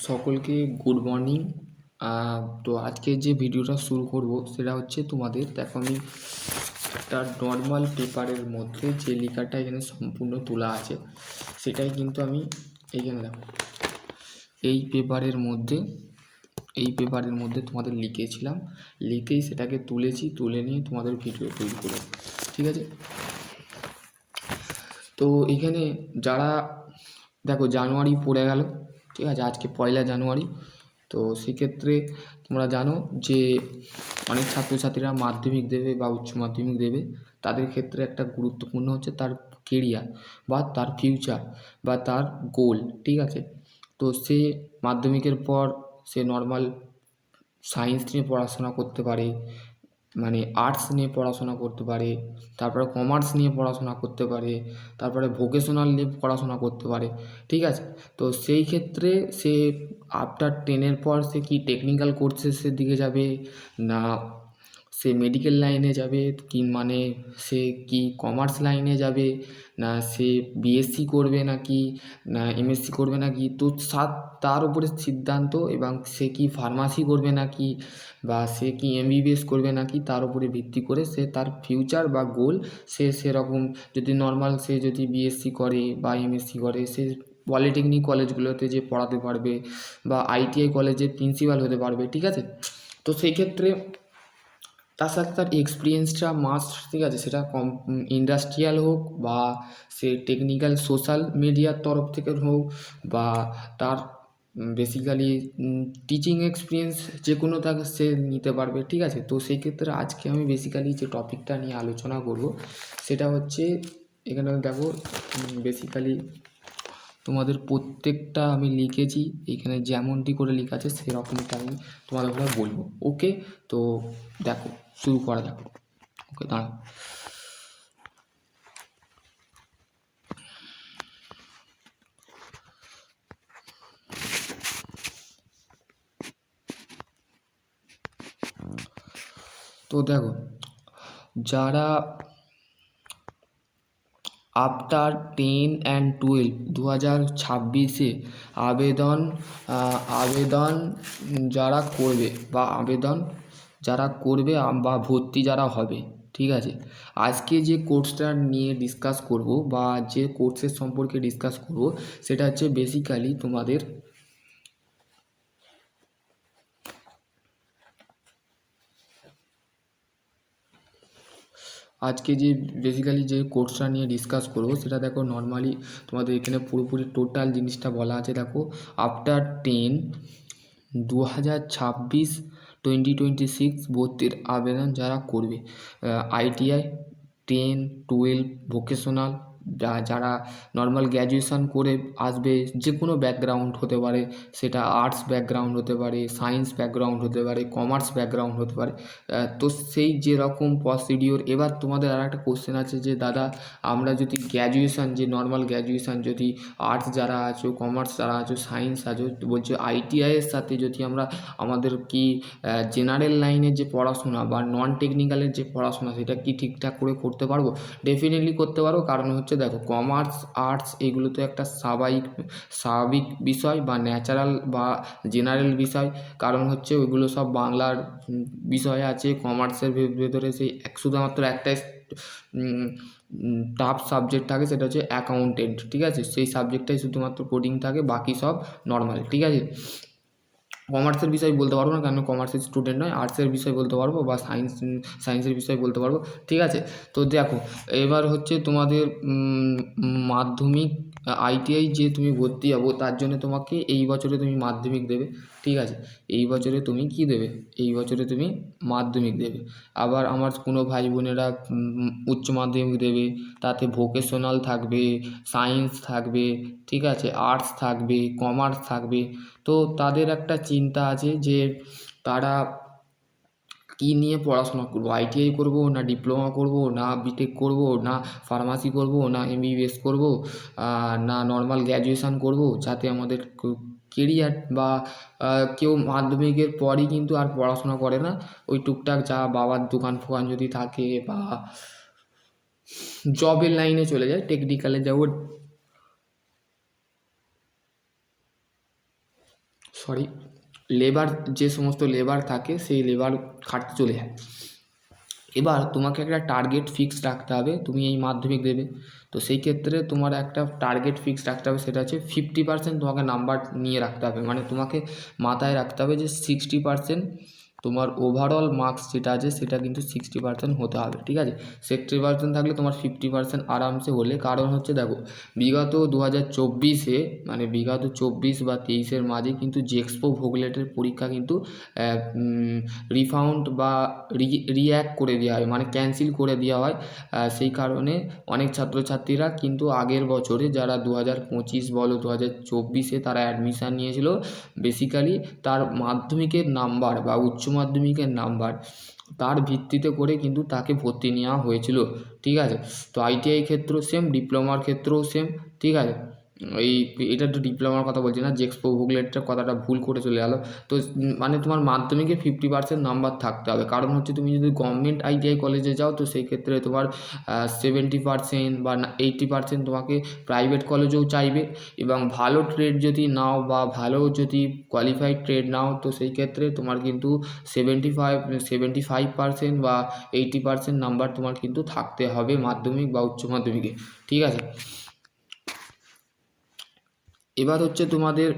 সকলকে good morning. তো আজকে যে ভিডিওটা শুরু করব সেটা হচ্ছে তোমাদের দেখো, আমি একটা নর্মাল পেপারের মধ্যে যে লেখাটা এখানে সম্পূর্ণ তোলা আছে সেটাই কিন্তু আমি এইখানে দেখো এই পেপারের মধ্যে তোমাদের লিখেছিলাম, লিখেই সেটাকে তুলেছি, তুলে নিয়ে তোমাদের ভিডিও তৈরি করে, ঠিক আছে। তো এখানে যারা দেখো জানুয়ারি পড়ে গেল, ঠিক আছে, আজকে 1 জানুয়ারি। তো সেক্ষেত্রে তোমরা জানো যে অনেক ছাত্রছাত্রীরা মাধ্যমিক দেবে বা উচ্চ মাধ্যমিক দেবে, তাদের ক্ষেত্রে একটা গুরুত্বপূর্ণ হচ্ছে তার কেরিয়ার বা তার ফিউচার বা তার গোল, ঠিক আছে। তো সে মাধ্যমিকের পর সে নর্মাল সায়েন্স নিয়ে পড়াশোনা করতে পারে, মানে আর্টস নিয়ে পড়াশোনা করতে পারে, তারপরে কমার্স নিয়ে পড়াশোনা করতে পারে, তারপরে ভোকেশনাল নিয়ে পড়াশোনা করতে পারে, ঠিক আছে। তো সেই ক্ষেত্রে সে আফটার 10-এর পর সে কি টেকনিক্যাল কোর্সেসের দিকে যাবে, না সে মেডিকেল লাইনে যাবে, কি মানে সে কি কমার্স লাইনে যাবে, না সে বিএসসি করবে নাকি না এমএসসি করবে নাকি, তো তার উপরে সিদ্ধান্ত, এবং সে কি ফার্মাসি করবে নাকি বা সে কি এমবিবিএস করবে নাকি, তার উপরে ভিত্তি করে সে তার ফিউচার বা গোল সে সেরকম, যদি নর্মাল সে যদি বিএসসি করে বা এমএসসি করে, সে পলিটেকনিক কলেজগুলোতে যে পড়াতে পারবে বা আইটিআই কলেজের প্রিন্সিপাল হতে পারবে, ঠিক আছে। তো সেই ক্ষেত্রে তার সাথে তার এক্সপিরিয়েন্সটা মাস্ট, ঠিক আছে, সেটা ইন্ডাস্ট্রিয়াল হোক বা সে টেকনিক্যাল সোশ্যাল মিডিয়ার তরফ থেকে হোক বা তার বেসিক্যালি টিচিং এক্সপিরিয়েন্স, যে কোনো তাকে সে নিতে পারবে, ঠিক আছে। তো সেই ক্ষেত্রে আজকে আমি বেসিক্যালি যে টপিকটা নিয়ে আলোচনা করব সেটা হচ্ছে, এখানে দেখো বেসিক্যালি তোমাদের প্রত্যেকটা আমি লিখেছি, এখানে যেমনটি করে লেখা আছে সেরকমটা আমি তোমাদের কথা বলবো, ওকে। তো দেখো শুরু করা যাক, ওকে দাঁড়াও। তো দেখো, যারা আফটার 10 and 12 2026-এ আবেদন যারা করবে বা যারা করবে বা ভর্তি যারা হবে, ঠিক আছে। আজকে যে কোর্সটা নিয়ে ডিসকাস করব বা যে কোর্সের সম্পর্কে ডিসকাস করব সেটা হচ্ছে বেসিক্যালি তোমাদের আজকে যে বেসিক্যালি যে কোর্সটা নিয়ে ডিসকাস করব সেটা দেখো, নর্মালি তোমাদের এখানে পুরোপুরি টোটাল জিনিসটা বলা আছে। দেখো, আফটার 10-2026 2026 ভর্তির আবেদন যারা করবে, আইটিআই 10-12 ভোকেশনাল, যারা নর্মাল গ্র্যাজুয়েশান করে আসবে, যে কোনো ব্যাকগ্রাউন্ড হতে পারে, সেটা আর্টস ব্যাকগ্রাউন্ড হতে পারে, সায়েন্স ব্যাকগ্রাউন্ড হতে পারে, কমার্স ব্যাকগ্রাউন্ড হতে পারে। তো সেই যেরকম প্রসিডিওর, এবার তোমাদের আর একটা কোশ্চেন আছে যে দাদা, আমরা যদি গ্র্যাজুয়েশান, যে নর্মাল গ্র্যাজুয়েশান, যদি আর্টস যারা আছো, কমার্স যারা আছো, সায়েন্স আছো, বলছো আইটিআইয়ের সাথে যদি আমরা আমাদের কি জেনারেল লাইনের যে পড়াশোনা বা নন টেকনিক্যালের যে পড়াশোনা সেটা কি ঠিকঠাক করে করতে পারবো? ডেফিনেটলি করতে পারো। কারণ হচ্ছে দেখো, কমার্স আর্টস এগুলো তো একটা স্বাভাবিক বিষয় বা ন্যাচারাল বা জেনারেল বিষয়। কারণ হচ্ছে ওইগুলো সব বাংলার বিষয় আছে। কমার্সের ভেতরে সেই শুধুমাত্র একটাই টাফ সাবজেক্ট থাকে, সেটা হচ্ছে অ্যাকাউন্টেন্ট, ঠিক আছে। সেই সাবজেক্টটাই শুধুমাত্র কোডিং থাকে, বাকি সব নর্মাল, ঠিক আছে। কমার্সের বিষয় বলতে পারবো না, কারণ কমার্সের স্টুডেন্ট নয়। আর্টসের বিষয় বলতে পারবো বা সায়েন্সের বিষয় বলতে পারবো, ঠিক আছে। তো দেখো, এবার হচ্ছে তোমাদের মাধ্যমিক আইটিআই যে তুমি ভর্তি হবো তার জন্য তোমাকে এই বছরে তুমি মাধ্যমিক দেবে, ঠিক আছে। এই বছরে তুমি কি দেবে? এই বছরে তুমি মাধ্যমিক দেবে। আবার আমার কোনো ভাই বোনেরা উচ্চ মাধ্যমিক দেবে, তাতে ভোকেশনাল থাকবে, সায়েন্স থাকবে, ঠিক আছে, আর্টস থাকবে, কমার্স থাকবে। তো তাদের একটা চিন্তা আছে যে তারা কী নিয়ে পড়াশোনা করবো, আইটিআই করবো না ডিপ্লোমা করবো না বিটেক করবো না ফার্মাসি করবো না এমবিবিএস করবো না নর্মাল গ্র্যাজুয়েশান করবো, যাতে আমাদের কেরিয়ার বা কেউ মাধ্যমিকের পরই কিন্তু আর পড়াশোনা করে না, ওই টুকটাক যা বাবার দোকান ফোকান যদি থাকে বা জবের লাইনে চলে যায়, টেকনিক্যালে যাবো। সরি লেবার, যে সমস্ত লেবার থাকে সেই লেবার খাটতে চলে যায়। এবার তোমাকে একটা টার্গেট ফিক্স রাখতে হবে, তুমি এই মাধ্যমিক দেবে, তো সেই ক্ষেত্রে তোমার একটা টার্গেট ফিক্স রাখতে হবে, সেটা হচ্ছে 50% তোমাকে নাম্বার নিয়ে রাখতে হবে। মানে তোমাকে মাথায় রাখতে হবে যে 60% তোমার ওভারঅল মার্কস যেটা আছে সেটা কিন্তু 60% হতে হবে, ঠিক আছে। 60% থাকলে তোমার 50% আরামসে হলে, কারণ হচ্ছে দেখো বিগত 2024-এ মানে বিগত 24 বা 23-এর মাঝে কিন্তু জেক্সপো ভোগলেটের পরীক্ষা কিন্তু রিফাউন্ড বা রিঅ্যাক্ট করে দেওয়া হয়, মানে ক্যান্সেল করে দেওয়া হয়। সেই কারণে অনেক ছাত্রছাত্রীরা কিন্তু আগের বছরে যারা 2025 বলো 2024-এ তারা অ্যাডমিশান নিয়েছিল, বেসিক্যালি তার মাধ্যমিকের নাম্বার বা উচ্চ মাধ্যমিকের নাম্বার তার ভিত্তিতে করে কিন্তু তাকে ভর্তি নেওয়া হয়েছিল, ঠিক আছে। তো আইটিআই ক্ষেত্রেও সেম, ডিপ্লোমার ক্ষেত্রেও সেম, ঠিক আছে। এটা তো ডিপ্লোমার কথা বলছি না, জেক্সপো ভোগলেটটার কথাটা ভুল করে চলে গেলো। তো মানে তোমার মাধ্যমিকে 50% নাম্বার থাকতে হবে, কারণ হচ্ছে তুমি যদি গভর্নমেন্ট আইটিআই কলেজে যাও তো সেই ক্ষেত্রে তোমার 70% বা 80% তোমাকে প্রাইভেট কলেজেও চাইবে, এবং ভালো ট্রেড যদি নাও বা ভালো যদি কোয়ালিফাইড ট্রেড নাও তো সেই ক্ষেত্রে তোমার কিন্তু 75% বা 80% নাম্বার তোমার কিন্তু থাকতে হবে মাধ্যমিক বা উচ্চ মাধ্যমিকে, ঠিক আছে। এবার হচ্ছে তোমাদের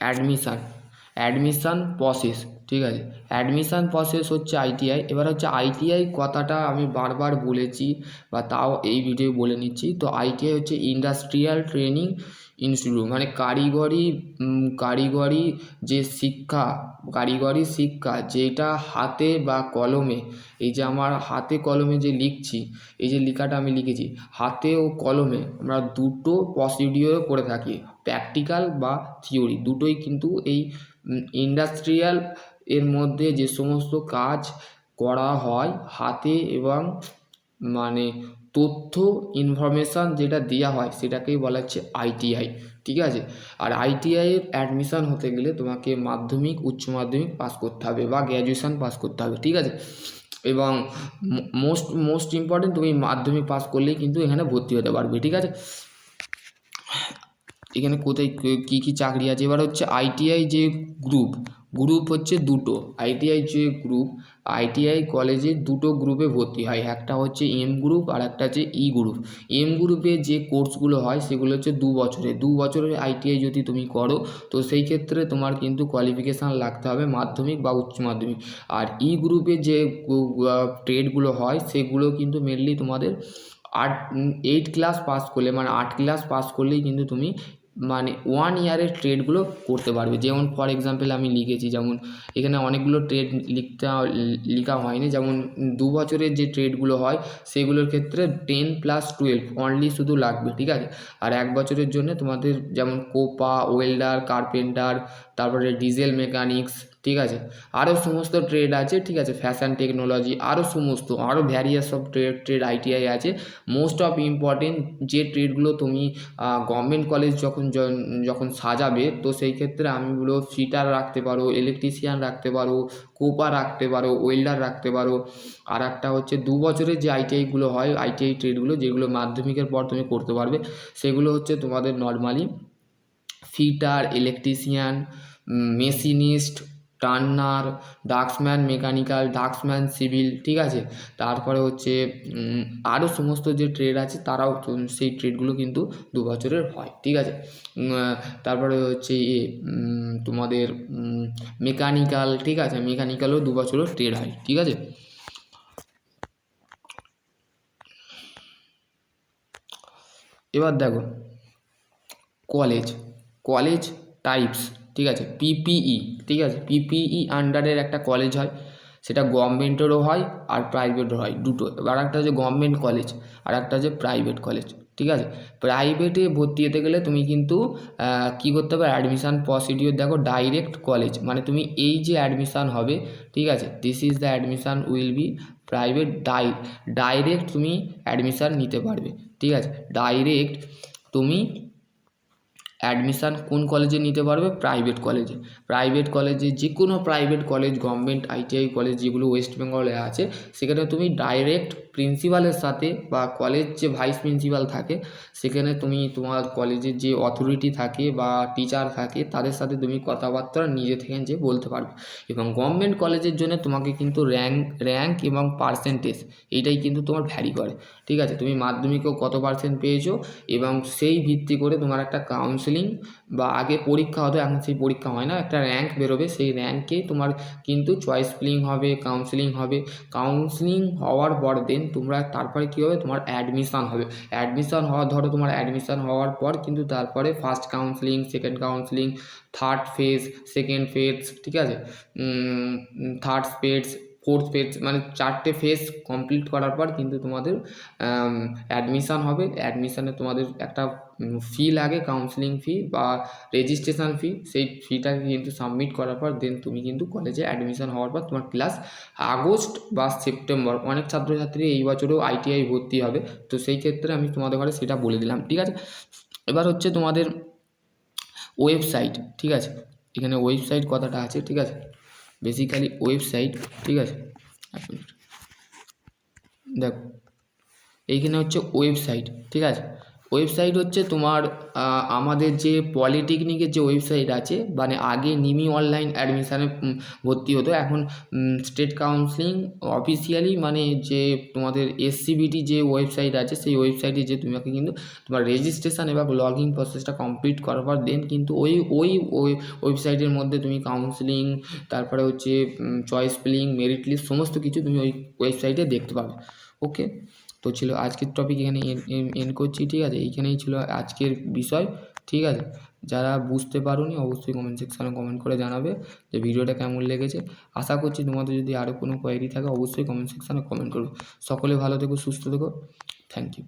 অ্যাডমিশান প্রসেস, ঠিক আছে। অ্যাডমিশান প্রসেস হচ্ছে আইটিআই। এবার হচ্ছে আইটিআই কথাটা আমি বারবার বলেছি বা তাও এই ভিডিও বলে নিচ্ছি। তো আইটিআই হচ্ছে ইন্ডাস্ট্রিয়াল ট্রেনিং ইনস্টিটিউট, মানে কারিগরি যে কারিগরি শিক্ষা যেটা হাতে বা কলমে, এই যে আমার হাতে কলমে যে লিখছি, এই যে লেখাটা আমি লিখেছি হাতে ও কলমে, আমরা দুটো প্রসিডিওর করে থাকি, প্র্যাকটিক্যাল বা থিওরি দুটোই কিন্তু এই ইন্ডাস্ট্রিয়াল এর মধ্যে যে সমস্ত কাজ করা হয় হাতে, এবং মানে তথ্য ইনফরমেশান যেটা দেওয়া হয় সেটাকেই বলা হচ্ছে আইটিআই, ঠিক আছে। আর আইটিআইয়ের অ্যাডমিশান হতে গেলে তোমাকে মাধ্যমিক উচ্চ মাধ্যমিক পাস করতে হবে বা গ্র্যাজুয়েশান পাস করতে হবে, ঠিক আছে। এবং মোস্ট ইম্পর্টেন্ট তুমি মাধ্যমিক পাস করলেই কিন্তু এখানে ভর্তি হতে পারবে, ঠিক আছে। এখানে কোথায় কী কী চাকরি আছে, এবার হচ্ছে আইটিআই যে গ্রুপ হচ্ছে দুটো, আইটিআই যে গ্রুপ, আইটিআই কলেজে দুটো গ্রুপে ভর্তি হয়, একটা হচ্ছে এম গ্রুপ আর একটা হচ্ছে ই গ্রুপ। এম গ্রুপে যে কোর্সগুলো হয় সেগুলো হচ্ছে 2 বছরের আইটিআই যদি তুমি করো তো সেই ক্ষেত্রে তোমার কিন্তু কোয়ালিফিকেশান লাগতে হবে মাধ্যমিক বা উচ্চ মাধ্যমিক। আর ই গ্রুপে যে ট্রেডগুলো হয় সেগুলো কিন্তু মেনলি তোমাদের 8 ক্লাস পাস করলে, মানে 8 ক্লাস পাস করলেই কিন্তু তুমি মানে 1 ইয়ারের ট্রেডগুলো করতে পারবে। যেমন ফর এক্সাম্পল আমি লিখেছি, যেমন এখানে অনেকগুলো ট্রেড লেখা হয়নি, যেমন 2 বছরের যে ট্রেডগুলো হয় সেগুলোর ক্ষেত্রে 10+12 অনলি শুধু লাগবে, ঠিক আছে। আর 1 বছরের জন্য তোমাদের যেমন কোপা, ওয়েল্ডার, কার্পেন্টার, তারপরে ডিজেল মেকানিক্স, ঠিক আছে। আরও সমস্ত ট্রেড আছে, ঠিক আছে, ফ্যাশন টেকনোলজি, আরও ভ্যারিয়াস অফ ট্রেড আইটিআই আছে। মোস্ট অফ ইম্পর্টেন্ট যে ট্রেডগুলো তুমি গভর্নমেন্ট কলেজ যখন সাজাবে তো সেই ক্ষেত্রে আমি বলবো ফিটার রাখতে পারো, ইলেকট্রিশিয়ান রাখতে পারো, কোপা রাখতে পারো, ওয়েল্ডার রাখতে পারো। আর একটা হচ্ছে 2 বছরের যে আইটিআইগুলো হয়, আইটিআই ট্রেডগুলো যেগুলো মাধ্যমিকের পর তুমি করতে পারবে, সেগুলো হচ্ছে তোমাদের normally fitter, electrician, machinist, turner, draftsman mechanical, draftsman civil, ঠিক আছে। তারপরে হচ্ছে আরও সমস্ত যে ট্রেড আছে তারাও সেই ট্রেডগুলো কিন্তু 2 বছরের হয়, ঠিক আছে। তারপরে হচ্ছে তোমাদের মেকানিক্যাল, ঠিক আছে, মেকানিক্যালও 2 বছরের ট্রেড হয়, ঠিক আছে। এবার দেখো কলেজ টাইপস, ঠিক আছে। পিপিই, ঠিক আছে, পিপিই আন্ডারের একটা কলেজ হয়, সেটা গভর্নমেন্টেরও হয় আর প্রাইভেটও হয় দুটো। এবার একটা হচ্ছে গভর্নমেন্ট কলেজ আর একটা হচ্ছে প্রাইভেট কলেজ, ঠিক আছে। প্রাইভেটে ভর্তি হতে গেলে তুমি কিন্তু কী করতে হবে, অ্যাডমিশান প্রসিডিওর দেখো, ডাইরেক্ট কলেজ, মানে তুমি এই যে অ্যাডমিশান হবে, ঠিক আছে, this is the admission will be private, direct তুমি অ্যাডমিশান নিতে পারবে, ঠিক আছে। ডাইরেক্ট তুমি অ্যাডমিশান কোন কলেজে নিতে পারবে, প্রাইভেট কলেজে যে কোনো private college, government ITI college যেগুলো ওয়েস্ট বেঙ্গলে আছে সেখানে তুমি ডাইরেক্ট প্রিন্সিপালের সাথে বা কলেজ যে ভাইস প্রিন্সিপাল থাকে সেখানে তুমি তোমার কলেজের যে অথরিটি থাকে বা টিচার থাকে তাদের সাথে তুমি কথাবার্তা নিজে থেকে যে বলতে পারবে। এবং গভর্নমেন্ট কলেজের জন্য তোমাকে কিন্তু র্যাঙ্ক এবং পার্সেন্টেজ এইটাই কিন্তু তোমার ভ্যারি করে, ঠিক আছে। তুমি মাধ্যমিকেও কত পার্সেন্ট পেয়েছো এবং সেই ভিত্তি করে তোমার একটা কাউন্সেলিং বা আগে পরীক্ষা হতো, এখন সেই পরীক্ষা হয় না, একটা র্যাঙ্ক বেরোবে, সেই র্যাঙ্কে তোমার কিন্তু চয়েস ফিলিং হবে, কাউন্সেলিং হবে। কাউন্সেলিং হওয়ার পর দেন তোমরা তারপরে কী হবে, তোমার অ্যাডমিশান হবে। অ্যাডমিশান হওয়ার ধরো তোমার অ্যাডমিশান হওয়ার পর কিন্তু তারপরে first counselling, second counselling, third phase, second phase, ঠিক আছে, থার্ড ফেজ, ফোর্থ ফেজ, মানে 4টে ফেজ কমপ্লিট করার পর কিন্তু তোমাদের অ্যাডমিশান হবে। অ্যাডমিশানে তোমাদের একটা ফি লাগে, কাউন্সেলিং ফি বা রেজিস্ট্রেশন ফি, সেই ফিটাকে কিন্তু সাবমিট করার পর দেন তুমি কিন্তু কলেজে অ্যাডমিশান হওয়ার পর তোমার ক্লাস আগস্ট বা সেপ্টেম্বর, অনেক ছাত্রছাত্রী এই বছরেও আইটিআই ভর্তি হবে, তো সেই ক্ষেত্রে আমি তোমাদের ঘরে সেটা বলে দিলাম, ঠিক আছে। এবার হচ্ছে তোমাদের ওয়েবসাইট, ঠিক আছে, এখানে ওয়েবসাইট কথাটা আছে, ঠিক আছে, বেসিক্যালি ওয়েবসাইট, ঠিক আছে। এক মিনিট, দেখো এইখানে হচ্ছে ওয়েবসাইট, ঠিক আছে। ওয়েবসাইট হচ্ছে তোমার আমাদের যে পলিটেকনিকের যে ওয়েবসাইট আছে, মানে আগে নিমি অনলাইন অ্যাডমিশানে ভর্তি হতো, এখন স্টেট কাউন্সিলিং অফিসিয়ালি মানে যে তোমাদের এসসিবিটি যে ওয়েবসাইট আছে সেই ওয়েবসাইটে যে তোমাকে কিন্তু তোমার রেজিস্ট্রেশন এবং লগ ইন প্রসেসটা কমপ্লিট করার পর দেন কিন্তু ওই ওয়েবসাইটের মধ্যে তুমি কাউন্সিলিং, তারপরে হচ্ছে চয়েস ফিলিং, মেরিট লিস্ট, সমস্ত কিছু তুমি ওই ওয়েবসাইটে দেখতে পাবে। ওকে, তো ছিল আজকের টপিক, এখানে এন্ড করছি, ঠিক আছে। এইখানেই ছিল আজকের বিষয়, ঠিক আছে। যারা বুঝতে পারোনি অবশ্যই কমেন্ট সেকশানে কমেন্ট করে জানাবে যে ভিডিওটা কেমন লেগেছে। আশা করছি তোমাদের যদি আরও কোনো কোয়েরি থাকে অবশ্যই কমেন্ট সেকশানে কমেন্ট করবে। সকলে ভালো থেকো, সুস্থ থেকো, থ্যাংক ইউ।